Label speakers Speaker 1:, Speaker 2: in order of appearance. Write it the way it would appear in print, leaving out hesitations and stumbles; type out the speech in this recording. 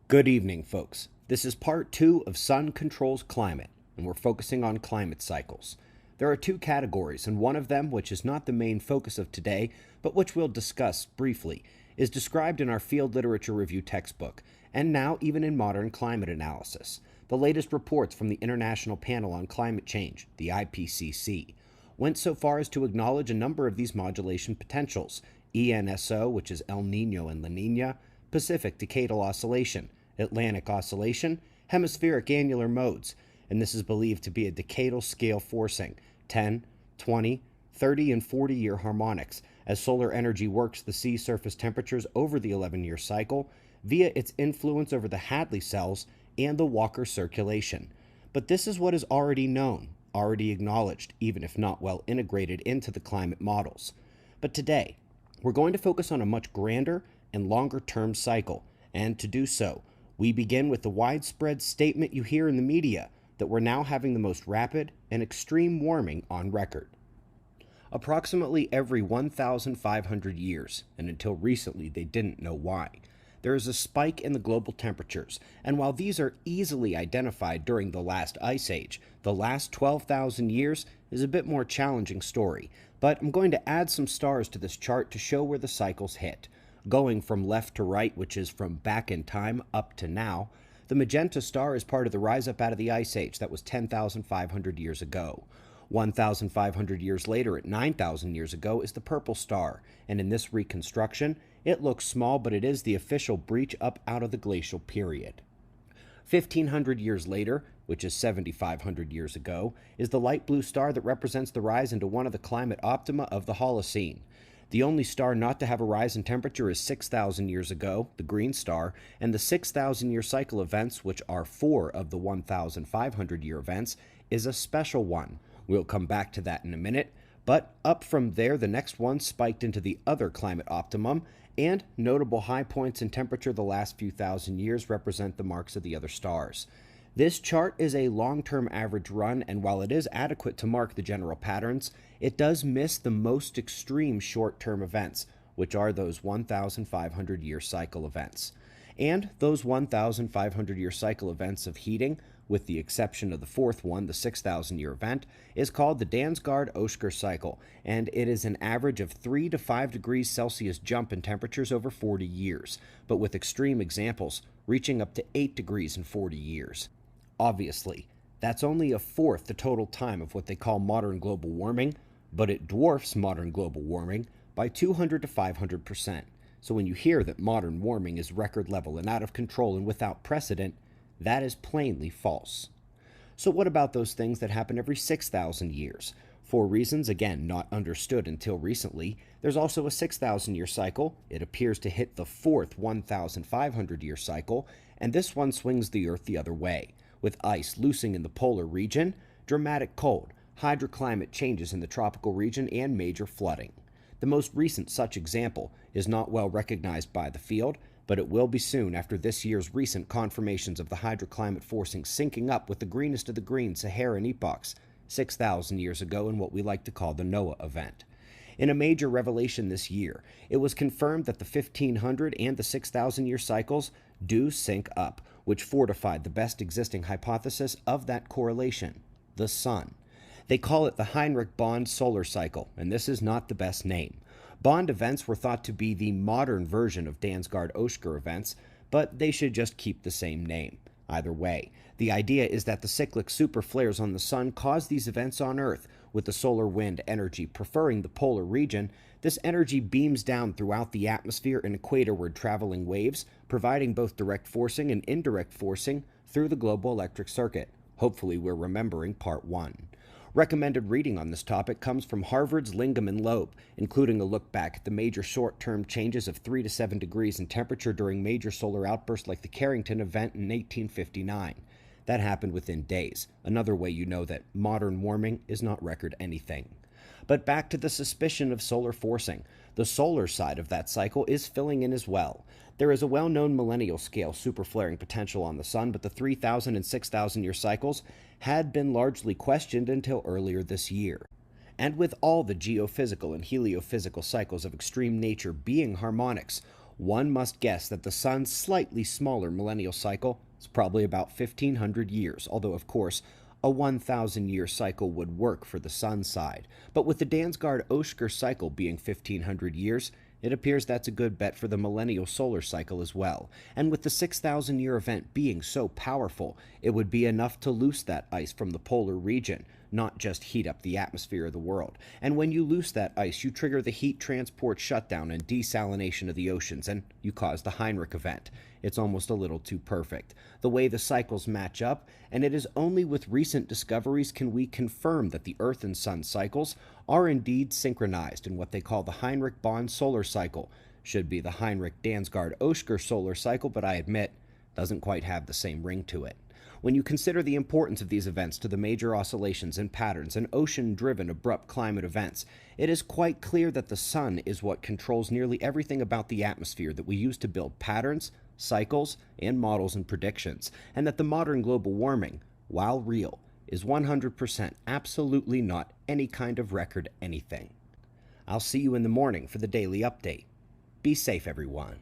Speaker 1: Good evening, folks. This is part 2 of Sun Controls Climate, and we're focusing on climate cycles. There are two categories, and one of them, which is not the main focus of today, but which we'll discuss briefly, is described in our field literature review textbook, and now even in modern climate analysis. The latest reports from the International Panel on Climate Change, the IPCC, went so far as to acknowledge a number of these modulation potentials: ENSO, which is El Nino and La Nina; Pacific Decadal Oscillation; Atlantic Oscillation; hemispheric annular modes, and this is believed to be a decadal scale forcing, 10, 20, 30, and 40-year harmonics, as solar energy works the sea surface temperatures over the 11-year cycle via its influence over the Hadley cells and the Walker circulation. But this is what is already known, already acknowledged, even if not well integrated into the climate models. But today, we're going to focus on a much grander and longer-term cycle, and to do so, we begin with the widespread statement you hear in the media that we're now having the most rapid and extreme warming on record. Approximately every 1,500 years, and until recently they didn't know why, there is a spike in the global temperatures, and while these are easily identified during the last ice age, the last 12,000 years is a bit more challenging story. But I'm going to add some stars to this chart to show where the cycles hit. Going from left to right, which is from back in time up to now, the magenta star is part of the rise up out of the ice age that was 10,500 years ago. 1,500 years later, at 9,000 years ago, is the purple star, and in this reconstruction, it looks small, but it is the official breach up out of the glacial period. 1,500 years later, which is 7,500 years ago, is the light blue star that represents the rise into one of the climate optima of the Holocene. The only star not to have a rise in temperature is 6,000 years ago, the green star, and the 6,000-year cycle events, which are 4 of the 1,500-year events, is a special one. We'll come back to that in a minute, but up from there, the next one spiked into the other climate optimum, and notable high points in temperature the last few thousand years represent the marks of the other stars. This chart is a long-term average run, and while it is adequate to mark the general patterns, it does miss the most extreme short-term events, which are those 1,500-year cycle events. And those 1,500-year cycle events of heating, with the exception of the fourth one, the 6,000-year event, is called the Dansgaard-Oeschger cycle, and it is an average of 3 to 5 degrees Celsius jump in temperatures over 40 years, but with extreme examples reaching up to 8 degrees in 40 years. Obviously, that's only a fourth the total time of what they call modern global warming, but it dwarfs modern global warming by 200 to 500%. So when you hear that modern warming is record level and out of control and without precedent, that is plainly false. So what about those things that happen every 6,000 years? For reasons, again, not understood until recently, there's also a 6,000-year cycle. It appears to hit the fourth 1,500-year cycle, and this one swings the Earth the other way, with ice loosing in the polar region, dramatic cold, hydroclimate changes in the tropical region, and major flooding. The most recent such example is not well recognized by the field, but it will be soon after this year's recent confirmations of the hydroclimate forcing syncing up with the greenest of the green Saharan epochs, 6,000 years ago in what we like to call the Noah event. In a major revelation this year, it was confirmed that the 1,500 and the 6,000-year cycles do sync up, which fortified the best existing hypothesis of that correlation, the Sun. They call it the Heinrich-Bond solar cycle, and this is not the best name. Bond events were thought to be the modern version of Dansgaard-Oeschger events, but they should just keep the same name. Either way, the idea is that the cyclic superflares on the Sun cause these events on Earth. With the solar wind energy preferring the polar region, this energy beams down throughout the atmosphere in equatorward traveling waves, providing both direct forcing and indirect forcing through the global electric circuit. Hopefully we're remembering part 1. Recommended reading on this topic comes from Harvard's Lingham and Loeb, including a look back at the major short-term changes of 3 to 7 degrees in temperature during major solar outbursts like the Carrington event in 1859. That happened within days, another way you know that modern warming is not record anything. But back to the suspicion of solar forcing. The solar side of that cycle is filling in as well. There is a well-known millennial scale superflaring potential on the Sun, but the 3,000 and 6,000-year cycles had been largely questioned until earlier this year. And with all the geophysical and heliophysical cycles of extreme nature being harmonics, one must guess that the sun's slightly smaller millennial cycle is probably about 1500 years, although, of course, a 1,000-year cycle would work for the sun side. But with the Dansgaard-Oeschger cycle being 1500 years, it appears that's a good bet for the millennial solar cycle as well. And with the 6,000-year event being so powerful, it would be enough to loose that ice from the polar region, not just heat up the atmosphere of the world. And when you loose that ice, you trigger the heat transport shutdown and desalination of the oceans, and you cause the Heinrich event. It's almost a little too perfect, the way the cycles match up, and it is only with recent discoveries can we confirm that the Earth and Sun cycles are indeed synchronized in what they call the Heinrich-Bond solar cycle. Should be the Heinrich-Dansgaard-Oeschger solar cycle, but I admit, doesn't quite have the same ring to it. When you consider the importance of these events to the major oscillations and patterns and ocean-driven abrupt climate events, it is quite clear that the sun is what controls nearly everything about the atmosphere that we use to build patterns, cycles, and models and predictions, and that the modern global warming, while real, is 100% absolutely not any kind of record anything. I'll see you in the morning for the daily update. Be safe, everyone.